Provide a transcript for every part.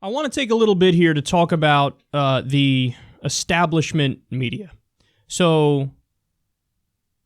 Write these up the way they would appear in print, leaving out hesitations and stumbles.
I want to take a little bit here to talk about the establishment media. So,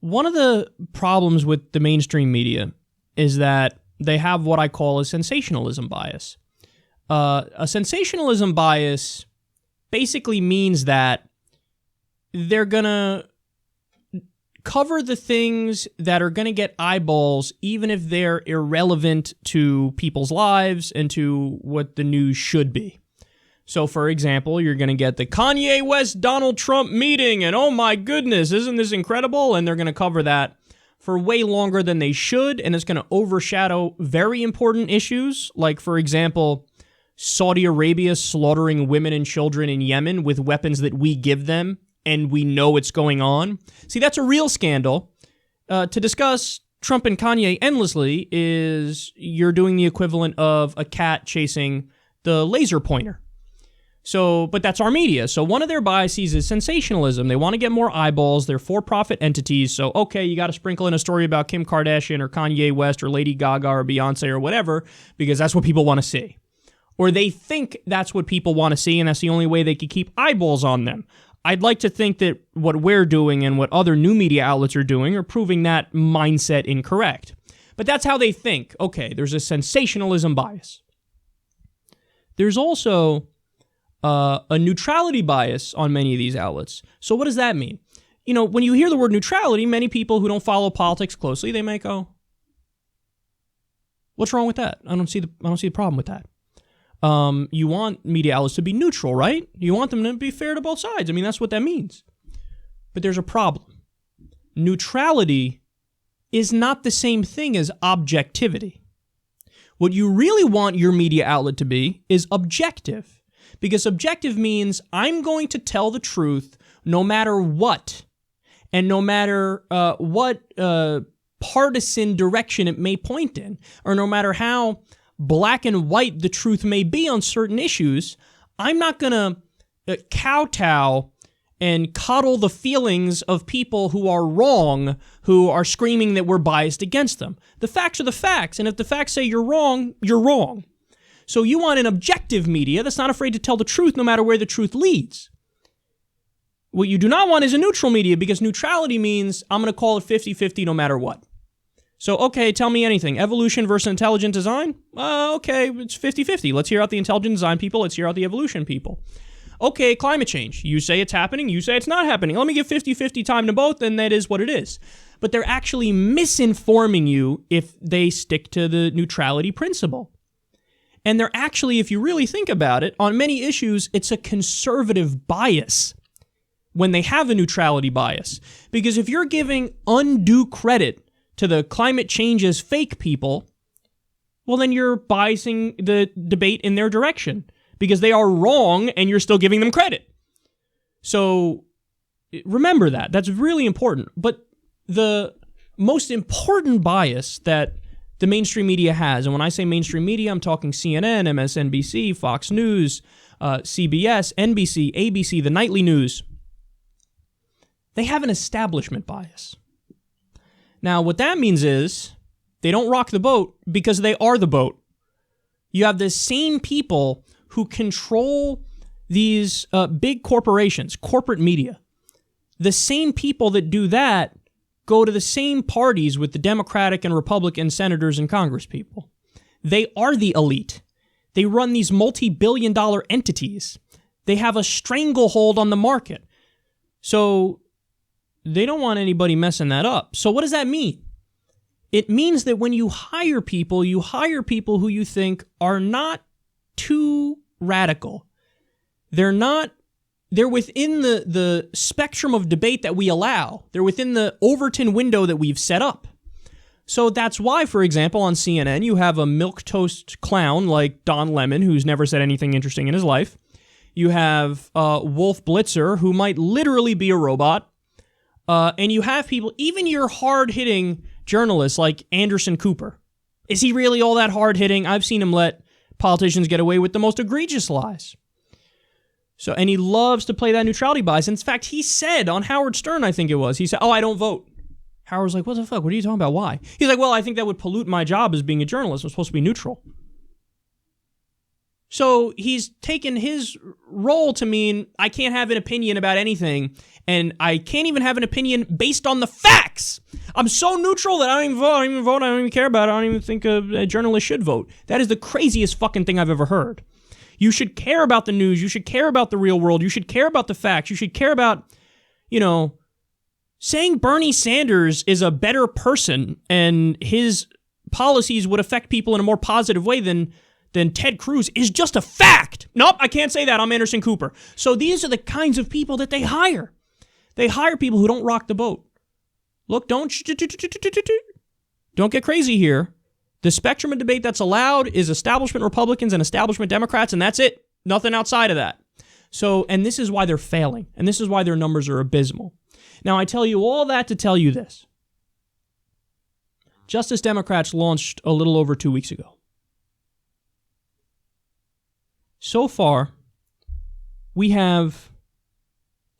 one of the problems with the mainstream media is that they have what I call a sensationalism bias. A sensationalism bias basically means that they're going to cover the things that are going to get eyeballs, even if they're irrelevant to people's lives and to what the news should be. So, for example, you're going to get the Kanye West Donald Trump meeting, and oh my goodness, isn't this incredible? And they're going to cover that for way longer than they should, and it's going to overshadow very important issues, like, for example, Saudi Arabia slaughtering women and children in Yemen with weapons that we give them, and we know it's going on. See, that's a real scandal. To discuss Trump and Kanye endlessly is you're doing the equivalent of a cat chasing the laser pointer. So, but that's our media. So one of their biases is sensationalism. They want to get more eyeballs. They're for-profit entities. So, okay, you got to sprinkle in a story about Kim Kardashian or Kanye West or Lady Gaga or Beyonce or whatever, because that's what people want to see. Or they think that's what people want to see, and that's the only way they could keep eyeballs on them. I'd like to think that what we're doing and what other new media outlets are doing are proving that mindset incorrect. But that's how they think. Okay, there's a sensationalism bias. There's also a neutrality bias on many of these outlets. So what does that mean? You know, when you hear the word neutrality, many people who don't follow politics closely, they may go, "What's wrong with that? I don't see the problem with that." You want media outlets to be neutral, right? You want them to be fair to both sides. I mean, that's what that means. But there's a problem. Neutrality is not the same thing as objectivity. What you really want your media outlet to be is objective. Because objective means I'm going to tell the truth no matter what. And no matter what partisan direction it may point in. Or no matter how black and white the truth may be on certain issues, I'm not going to kowtow and coddle the feelings of people who are wrong, who are screaming that we're biased against them. The facts are the facts, and if the facts say you're wrong, you're wrong. So you want an objective media that's not afraid to tell the truth no matter where the truth leads. What you do not want is a neutral media, because neutrality means I'm going to call it 50-50 no matter what. So, okay, tell me anything. Evolution versus intelligent design? Okay, it's 50-50. Let's hear out the intelligent design people. Let's hear out the evolution people. Okay, climate change. You say it's happening. You say it's not happening. Let me give 50-50 time to both, and that is what it is. But they're actually misinforming you if they stick to the neutrality principle. And they're actually, if you really think about it, on many issues, it's a conservative bias when they have a neutrality bias. Because if you're giving undue credit to the climate change as fake people, well, then you're biasing the debate in their direction because they are wrong and you're still giving them credit. So remember that. That's really important. But the most important bias that the mainstream media has, and when I say mainstream media, I'm talking CNN, MSNBC, Fox News, CBS, NBC, ABC, the nightly news, they have an establishment bias. Now, what that means is they don't rock the boat because they are the boat. You have the same people who control these big corporations, corporate media. The same people that do that go to the same parties with the Democratic and Republican senators and Congress people. They are the elite. They run these multi-billion-dollar entities. They have a stranglehold on the market. So they don't want anybody messing that up. So what does that mean? It means that when you hire people who you think are not too radical. They're within the spectrum of debate that we allow. They're within the Overton window that we've set up. So that's why, for example, on CNN, you have a milquetoast clown like Don Lemon, who's never said anything interesting in his life. You have Wolf Blitzer, who might literally be a robot. And you have people, even your hard-hitting journalists like Anderson Cooper. Is he really all that hard-hitting? I've seen him let politicians get away with the most egregious lies. So, and he loves to play that neutrality bias. In fact, he said on Howard Stern, I think it was, he said, "Oh, I don't vote." Howard was like, "What the fuck? What are you talking about? Why?" He's like, "Well, I think that would pollute my job as being a journalist. I'm supposed to be neutral." So he's taken his role to mean I can't have an opinion about anything, and I can't even have an opinion based on the facts. I'm so neutral that I don't even vote. I don't even care about it. I don't even think a journalist should vote. That is the craziest fucking thing I've ever heard. You should care about the news. You should care about the real world. You should care about the facts. You should care about, saying Bernie Sanders is a better person and his policies would affect people in a more positive way than Ted Cruz is just a fact. Nope, I can't say that. I'm Anderson Cooper. So these are the kinds of people that they hire. They hire people who don't rock the boat. Look, don't get crazy here. The spectrum of debate that's allowed is establishment Republicans and establishment Democrats, and that's it. Nothing outside of that. So, and this is why they're failing, and this is why their numbers are abysmal. Now, I tell you all that to tell you this. Justice Democrats launched a little over 2 weeks ago. So far, we have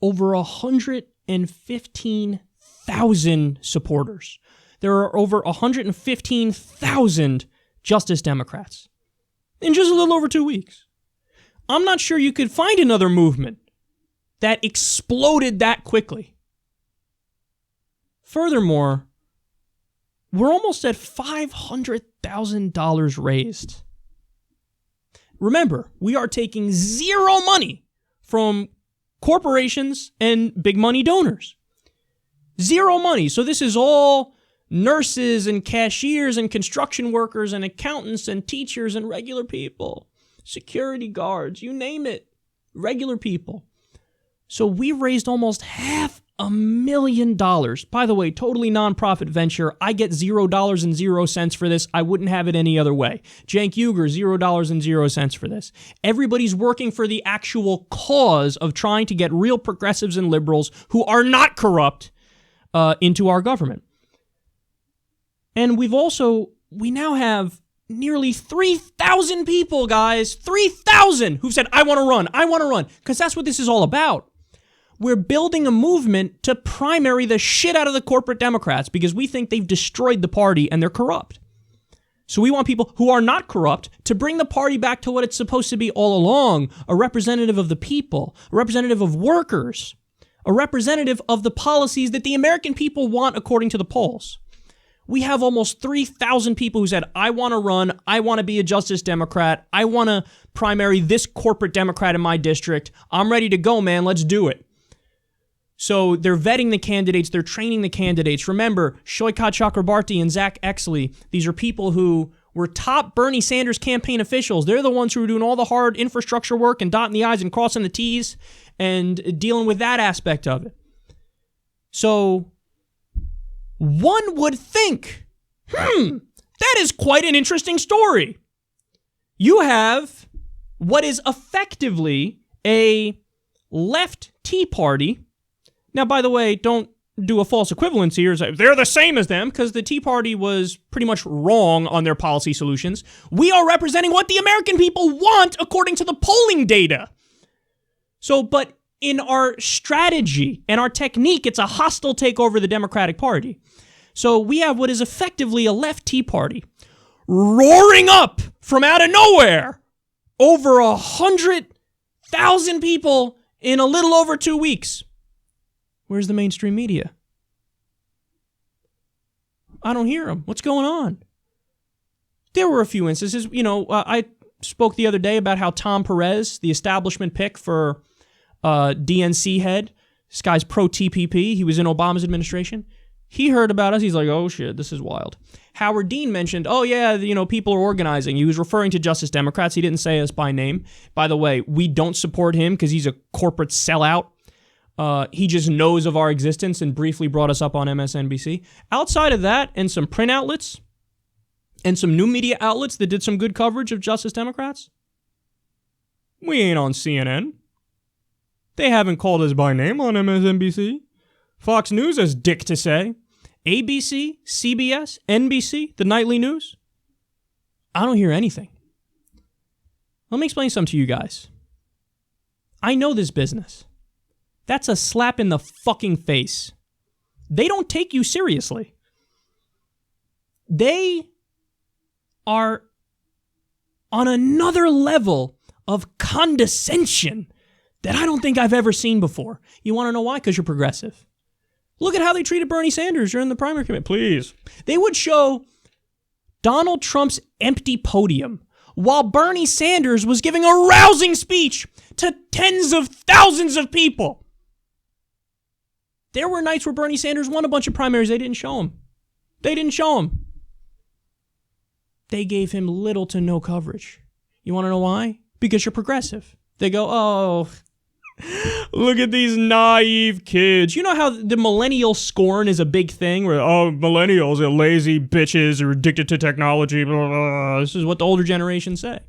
over 115,000 supporters. There are over 115,000 Justice Democrats in just a little over 2 weeks. I'm not sure you could find another movement that exploded that quickly. Furthermore, we're almost at $500,000 raised. Remember, we are taking zero money from corporations and big money donors. Zero money. So this is all nurses and cashiers and construction workers and accountants and teachers and regular people, security guards, you name it, regular people. So we raised almost $500,000. By the way, totally nonprofit venture. I get $0.00 for this. I wouldn't have it any other way. Cenk Uygur, $0.00 for this. Everybody's working for the actual cause of trying to get real progressives and liberals who are not corrupt into our government. And we now have nearly 3,000 people, guys, 3,000 who've said, I want to run, because that's what this is all about. We're building a movement to primary the shit out of the corporate Democrats because we think they've destroyed the party and they're corrupt. So we want people who are not corrupt to bring the party back to what it's supposed to be all along, a representative of the people, a representative of workers, a representative of the policies that the American people want according to the polls. We have almost 3,000 people who said, I want to run, I want to be a Justice Democrat, I want to primary this corporate Democrat in my district, I'm ready to go, man, let's do it. So they're vetting the candidates, they're training the candidates. Remember, Shoykat Chakrabarti and Zach Exley, these are people who were top Bernie Sanders campaign officials. They're the ones who are doing all the hard infrastructure work and dotting the I's and crossing the T's and dealing with that aspect of it. So one would think, that is quite an interesting story. You have what is effectively a left Tea Party. Now, by the way, don't do a false equivalency here. They're the same as them because the Tea Party was pretty much wrong on their policy solutions. We are representing what the American people want according to the polling data. So, but in our strategy and our technique, it's a hostile takeover of the Democratic Party. So we have what is effectively a left Tea Party roaring up from out of nowhere. Over 100,000 people in a little over 2 weeks. Where's the mainstream media? I don't hear them. What's going on? There were a few instances. I spoke the other day about how Tom Perez, the establishment pick for DNC head, this guy's pro-TPP. He was in Obama's administration. He heard about us. He's like, oh, shit, this is wild. Howard Dean mentioned, oh, yeah, people are organizing. He was referring to Justice Democrats. He didn't say us by name. By the way, we don't support him because he's a corporate sellout. He just knows of our existence and briefly brought us up on MSNBC. Outside of that, and some print outlets and some new media outlets that did some good coverage of Justice Democrats, we ain't on CNN. They haven't called us by name on MSNBC. Fox News has dick to say. ABC, CBS, NBC, the nightly news. I don't hear anything. Let me explain something to you guys. I know this business. That's a slap in the fucking face. They don't take you seriously. They are on another level of condescension that I don't think I've ever seen before. You want to know why? Because you're progressive. Look at how they treated Bernie Sanders during the primary campaign. Please. They would show Donald Trump's empty podium while Bernie Sanders was giving a rousing speech to tens of thousands of people. There were nights where Bernie Sanders won a bunch of primaries. They didn't show him. They didn't show him. They gave him little to no coverage. You want to know why? Because you're progressive. They go, oh, look at these naive kids. You know how the millennial scorn is a big thing? Where, oh, millennials are lazy bitches or addicted to technology. Blah, blah, blah. This is what the older generations say.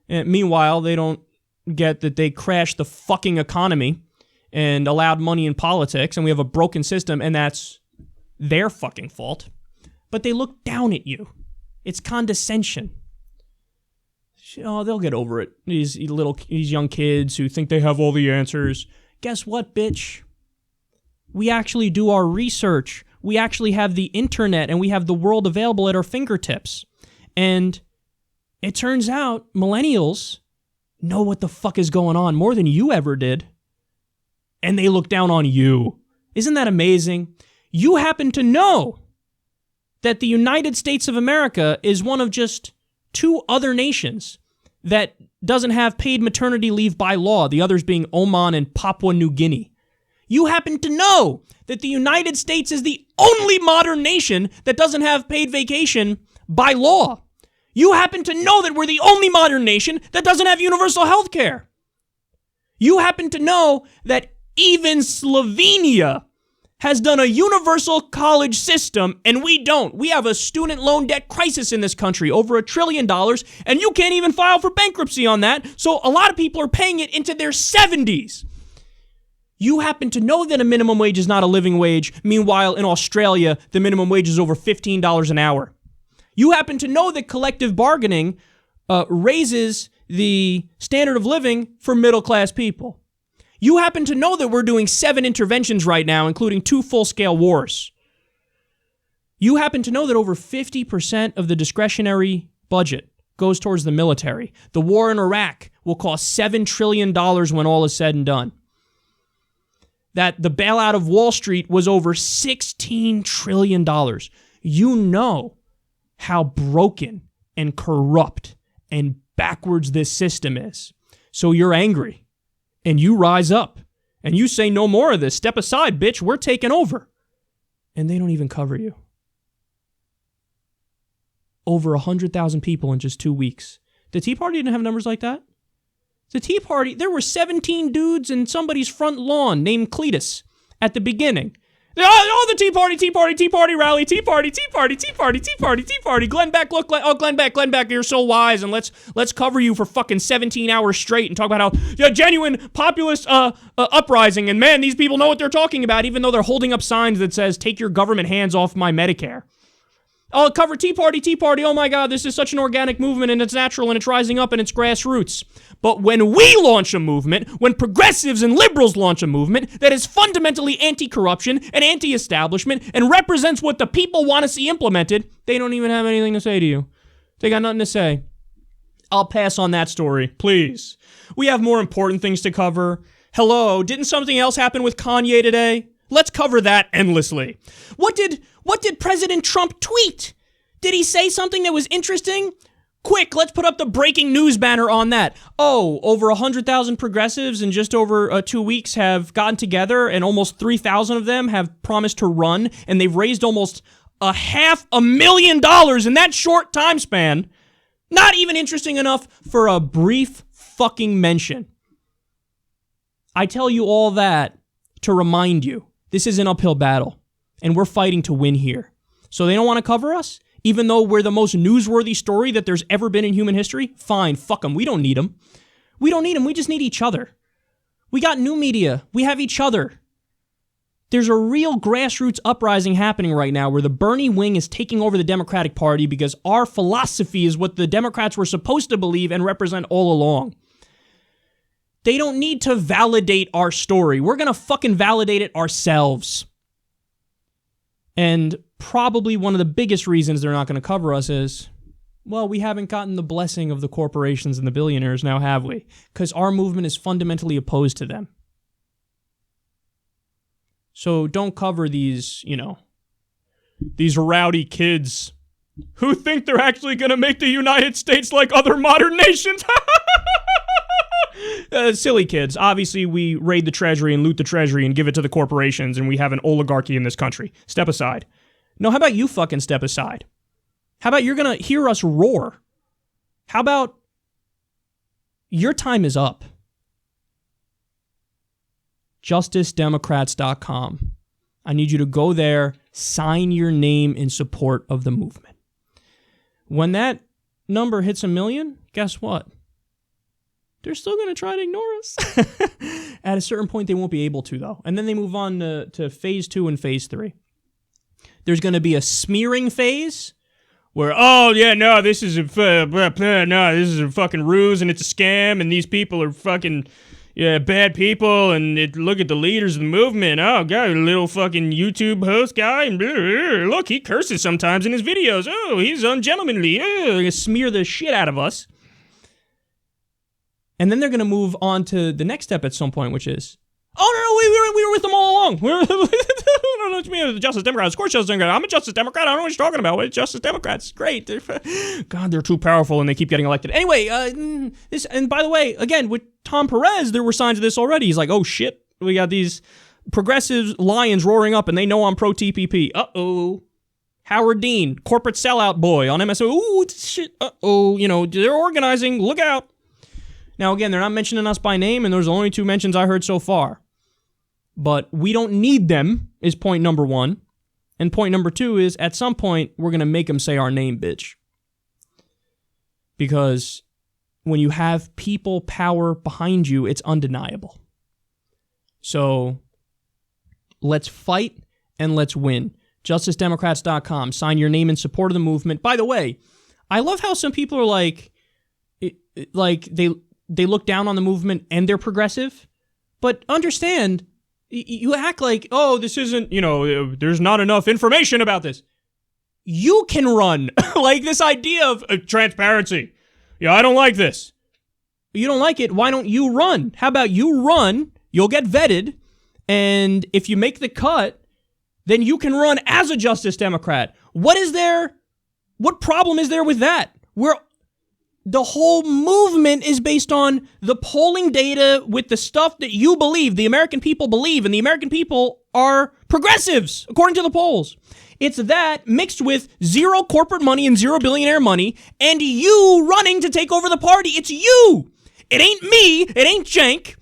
And meanwhile, they don't get that they crashed the fucking economy and allowed money in politics, and we have a broken system, and that's their fucking fault. But they look down at you. It's condescension. Oh, they'll get over it. These young kids who think they have all the answers. Guess what, bitch? We actually do our research. We actually have the internet, and we have the world available at our fingertips. And it turns out millennials know what the fuck is going on more than you ever did. And they look down on you. Isn't that amazing? You happen to know that the United States of America is one of just 2 other nations that doesn't have paid maternity leave by law, the others being Oman and Papua New Guinea. You happen to know that the United States is the only modern nation that doesn't have paid vacation by law. You happen to know that we're the only modern nation that doesn't have universal health care. You happen to know that even Slovenia has done a universal college system, and we don't. We have a student loan debt crisis in this country, over $1 trillion, and you can't even file for bankruptcy on that, so a lot of people are paying it into their 70s. You happen to know that a minimum wage is not a living wage. Meanwhile, in Australia, the minimum wage is over $15 an hour. You happen to know that collective bargaining raises the standard of living for middle-class people. You happen to know that we're doing 7 interventions right now, including 2 full-scale wars. You happen to know that over 50% of the discretionary budget goes towards the military. The war in Iraq will cost $7 trillion when all is said and done. That the bailout of Wall Street was over $16 trillion. You know how broken and corrupt and backwards this system is. So you're angry. And you rise up, and you say no more of this. Step aside, bitch. We're taking over. And they don't even cover you. Over 100,000 people in just 2 weeks. The Tea Party didn't have numbers like that. The Tea Party, there were 17 dudes in somebody's front lawn named Cletus at the beginning. Oh, the Tea Party rally, Tea Party. Glenn Beck, look, Glenn Beck, you're so wise, and let's cover you for fucking 17 hours straight and talk about how genuine populist uprising, and man, these people know what they're talking about, even though they're holding up signs that says, take your government hands off my Medicare. Oh, cover Tea Party, oh my God, this is such an organic movement, and it's natural, and it's rising up, and it's grassroots. But when we launch a movement, when progressives and liberals launch a movement that is fundamentally anti-corruption and anti-establishment and represents what the people want to see implemented, they don't even have anything to say to you. They got nothing to say. I'll pass on that story, please. We have more important things to cover. Hello, didn't something else happen with Kanye today? Let's cover that endlessly. What did President Trump tweet? Did he say something that was interesting? Quick, let's put up the breaking news banner on that. Oh, over 100,000 progressives in just over 2 weeks have gotten together, and almost 3,000 of them have promised to run, and they've raised almost $500,000 in that short time span. Not even interesting enough for a brief fucking mention. I tell you all that to remind you, this is an uphill battle, and we're fighting to win here. So they don't want to cover us? Even though we're the most newsworthy story that there's ever been in human history? Fine, fuck them. We don't need them. We don't need them. We just need each other. We got new media. We have each other. There's a real grassroots uprising happening right now where the Bernie wing is taking over the Democratic Party because our philosophy is what the Democrats were supposed to believe and represent all along. They don't need to validate our story. We're going to fucking validate it ourselves. And probably one of the biggest reasons they're not going to cover us is, Well, we haven't gotten the blessing of the corporations and the billionaires now, have we? Because our movement is fundamentally opposed to them. So don't cover these, these rowdy kids who think they're actually going to make the United States like other modern nations. Silly kids. Obviously, we raid the treasury and loot the treasury and give it to the corporations, and we have an oligarchy in this country. Step aside. No, how about you fucking step aside? How about you're going to hear us roar? How about your time is up? JusticeDemocrats.com. I need you to go there, sign your name in support of the movement. When that number hits 1 million, guess what? They're still going to try to ignore us. At a certain point, they won't be able to, though. And then they move on to phase 2 and phase 3. There's going to be a smearing phase where, this is a fucking ruse and it's a scam and these people are fucking bad people and look at the leaders of the movement. Oh, God, a little fucking YouTube host guy. And look, he curses sometimes in his videos. Oh, he's ungentlemanly. They're going to smear the shit out of us. And then they're going to move on to the next step at some point, which is, we were with them all along. I don't know what you mean, the Justice Democrats. Of course, Justice Democrat. I'm a Justice Democrat. I don't know what you're talking about. What Justice Democrats? Great. God, they're too powerful and they keep getting elected. Anyway, and by the way, again, with Tom Perez, there were signs of this already. He's like, oh shit, we got these progressive lions roaring up and they know I'm pro-TPP. Uh-oh. Howard Dean, corporate sellout boy on MSO. Ooh, shit. Uh-oh. They're organizing. Look out. Now, again, they're not mentioning us by name, and those are the only 2 mentions I heard so far. But we don't need them, is point number 1. And point number 2 is, at some point, we're going to make them say our name, bitch. Because when you have people power behind you, it's undeniable. So, let's fight and let's win. JusticeDemocrats.com. Sign your name in support of the movement. By the way, I love how some people are like they look down on the movement and they're progressive. But understand, you act like, oh, this isn't, there's not enough information about this. You can run. Like this idea of transparency. Yeah, I don't like this. You don't like it, why don't you run? How about you run, you'll get vetted, and if you make the cut, then you can run as a Justice Democrat. What problem is there with that? The whole movement is based on the polling data with the stuff that you believe, the American people believe, and the American people are progressives, according to the polls. It's that mixed with zero corporate money and zero billionaire money, and you running to take over the party. It's you. It ain't me. It ain't Cenk.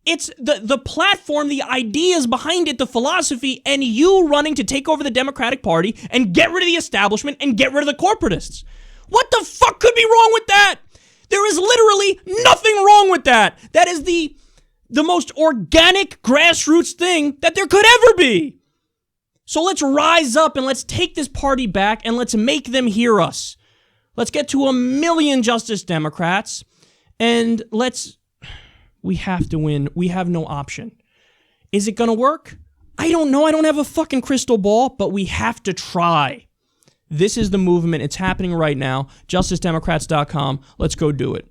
It's the platform, the ideas behind it, the philosophy, and you running to take over the Democratic Party and get rid of the establishment and get rid of the corporatists. What the fuck could be wrong with that? There is literally nothing wrong with that. That is the most organic grassroots thing that there could ever be. So let's rise up and let's take this party back and let's make them hear us. Let's get to 1 million Justice Democrats and we have to win. We have no option. Is it going to work? I don't know. I don't have a fucking crystal ball, but we have to try. This is the movement. It's happening right now. JusticeDemocrats.com. Let's go do it.